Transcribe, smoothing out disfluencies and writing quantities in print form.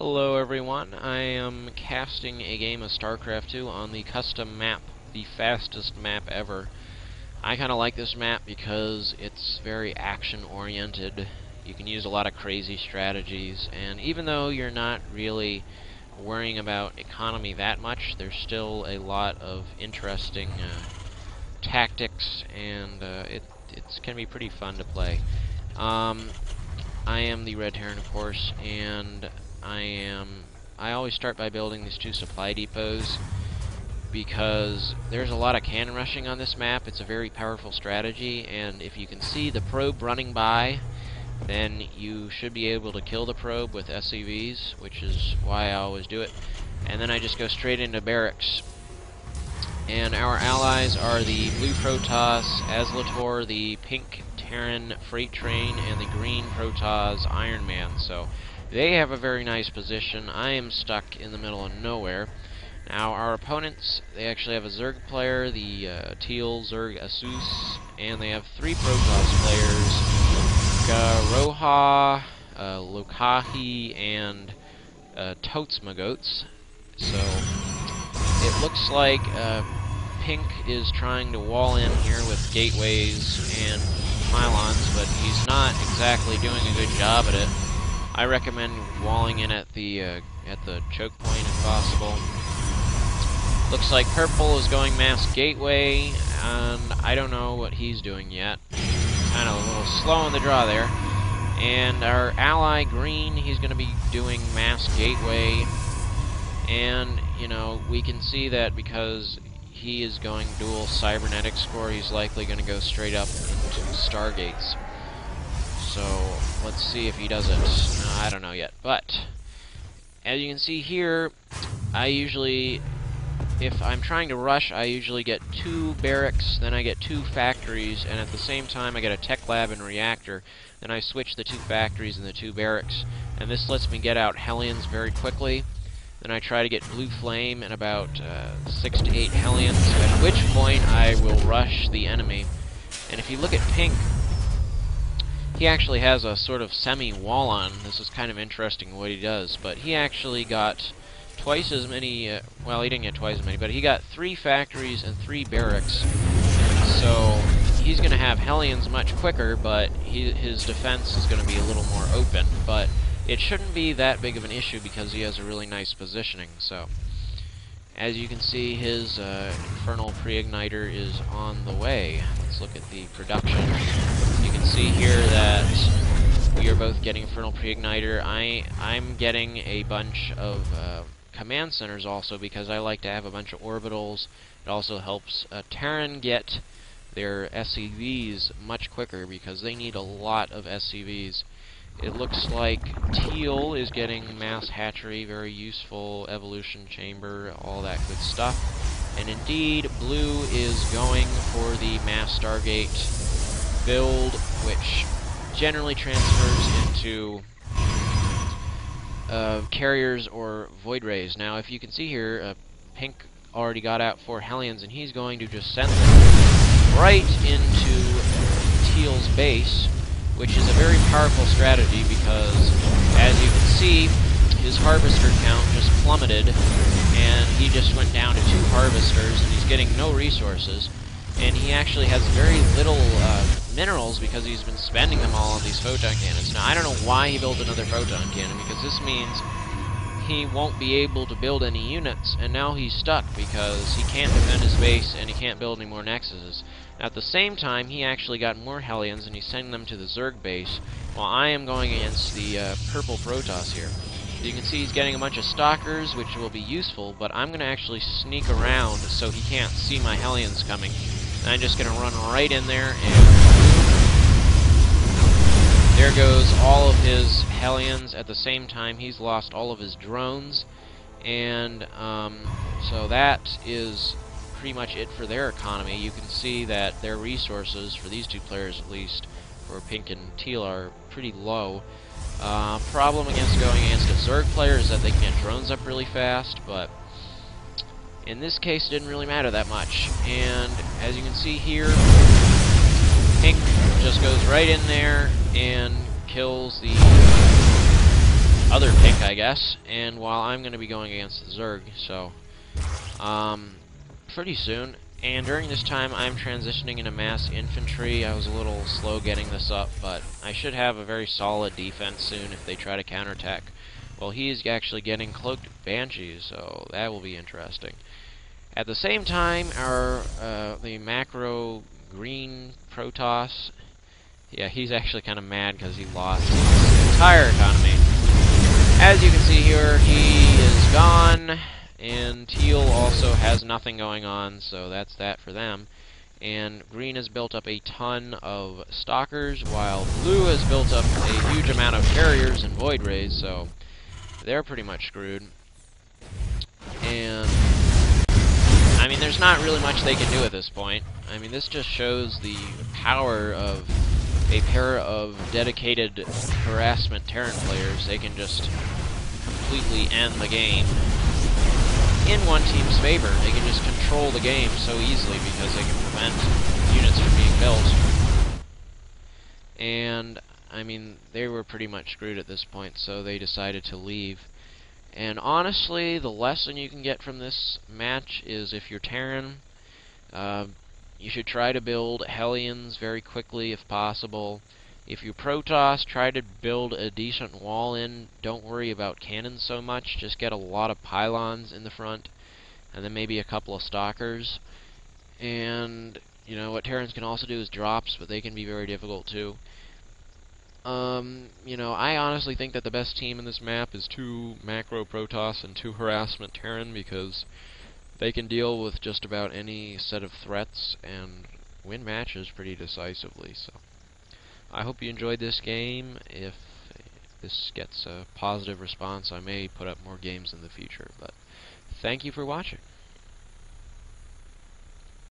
Hello everyone, I am casting a game of Starcraft 2 on the custom map, the fastest map ever. I kinda like this map because it's very action-oriented. You can use a lot of crazy strategies, and even though you're not really worrying about economy that much, there's still a lot of interesting tactics, and it can be pretty fun to play. I am the Red Heron, of course, and I always start by building these two supply depots because there's a lot of cannon rushing on this map. It's a very powerful strategy, and if you can see the probe running by, then you should be able to kill the probe with SCVs, which is why I always do it. And then I just go straight into barracks. And our allies are the blue Protoss Azlator, the pink Terran freight train, and the green Protoss Iron Man. So they have a very nice position. I am stuck in the middle of nowhere. Now our opponents, they actually have a Zerg player, the teal Zerg Asus, and they have three Protoss players, Roha, Lokahi, and Totsmagoats. So it looks like Pink is trying to wall in here with gateways and pylons, but he's not exactly doing a good job at it. I recommend walling in at the choke point if possible. Looks like Purple is going mass gateway, and I don't know what he's doing yet. Kind of a little slow on the draw there. And our ally Green, he's going to be doing mass gateway, and you know, we can see that because he is going dual cybernetics core, he's likely going to go straight up into Stargates. So let's see if he does it. No, I don't know yet. But as you can see here, I usually, if I'm trying to rush, I usually get 2 barracks, then I get 2 factories, and at the same time I get a tech lab and reactor. Then I switch the 2 factories and the 2 barracks, and this lets me get out Hellions very quickly. Then I try to get Blue Flame and about 6 to 8 Hellions, at which point I will rush the enemy. And if you look at Pink, he actually has a sort of semi-wall on. This is kind of interesting what he does, but he actually got twice as many, well, he didn't get twice as many, but he got 3 factories and 3 barracks. So he's going to have Hellions much quicker, but his defense is going to be a little more open. But it shouldn't be that big of an issue because he has a really nice positioning. So as you can see, his Infernal Pre-Igniter is on the way. Let's look at the production. You can see here that we are both getting Infernal Pre-Igniter. I'm getting a bunch of command centers also because I like to have a bunch of orbitals. It also helps Terran get their SCVs much quicker because they need a lot of SCVs. It looks like Teal is getting Mass Hatchery, very useful, Evolution Chamber, all that good stuff. And indeed, Blue is going for the Mass Stargate build, which generally transfers into carriers or Void Rays. Now, if you can see here, Pink already got out 4 Hellions, and he's going to just send them right into Teal's base, which is a very powerful strategy because, as you can see, his harvester count just plummeted, and he just went down to 2 harvesters, and he's getting no resources, and he actually has very little minerals because he's been spending them all on these photon cannons. Now, I don't know why he built another photon cannon, because this means he won't be able to build any units, and now he's stuck because he can't defend his base and he can't build any more nexuses. At the same time, he actually got more Hellions, and he's sending them to the Zerg base, while I am going against the purple Protoss here. You can see he's getting a bunch of Stalkers, which will be useful, but I'm going to actually sneak around so he can't see my Hellions coming. And I'm just going to run right in there, and there goes all of his Hellions. At the same time, he's lost all of his drones, and so that is pretty much it for their economy. You can see that their resources, for these 2 players at least, for Pink and Teal, are pretty low. Problem against going against a Zerg player is that they can get drones up really fast, but in this case it didn't really matter that much. And as you can see here, Pink just goes right in there and kills the other pick, I guess, and while I'm going to be going against the Zerg, so, pretty soon. And during this time, I'm transitioning into mass infantry. I was a little slow getting this up, but I should have a very solid defense soon if they try to counterattack. Well, he's actually getting cloaked banshees, so that will be interesting. At the same time, the macro green Protoss, yeah, he's actually kind of mad because he lost his entire economy. As you can see here, he is gone, and teal also has nothing going on, so that's that for them. And green has built up a ton of stalkers, while blue has built up a huge amount of carriers and void rays, so they're pretty much screwed. And I mean, there's not really much they can do at this point. I mean, this just shows the power of a pair of dedicated harassment Terran players. They can just completely end the game in one team's favor. They can just control the game so easily because they can prevent units from being built. And, I mean, they were pretty much screwed at this point, so they decided to leave. And honestly, the lesson you can get from this match is if you're Terran, you should try to build Hellions very quickly if possible. If you Protoss, try to build a decent wall in. Don't worry about cannons so much. Just get a lot of pylons in the front, and then maybe a couple of stalkers. And, you know, what Terrans can also do is drops, but they can be very difficult too. You know, I honestly think that the best team in this map is 2 macro Protoss and 2 harassment Terran, because they can deal with just about any set of threats and win matches pretty decisively. So I hope you enjoyed this game. If this gets a positive response, I may put up more games in the future, but thank you for watching.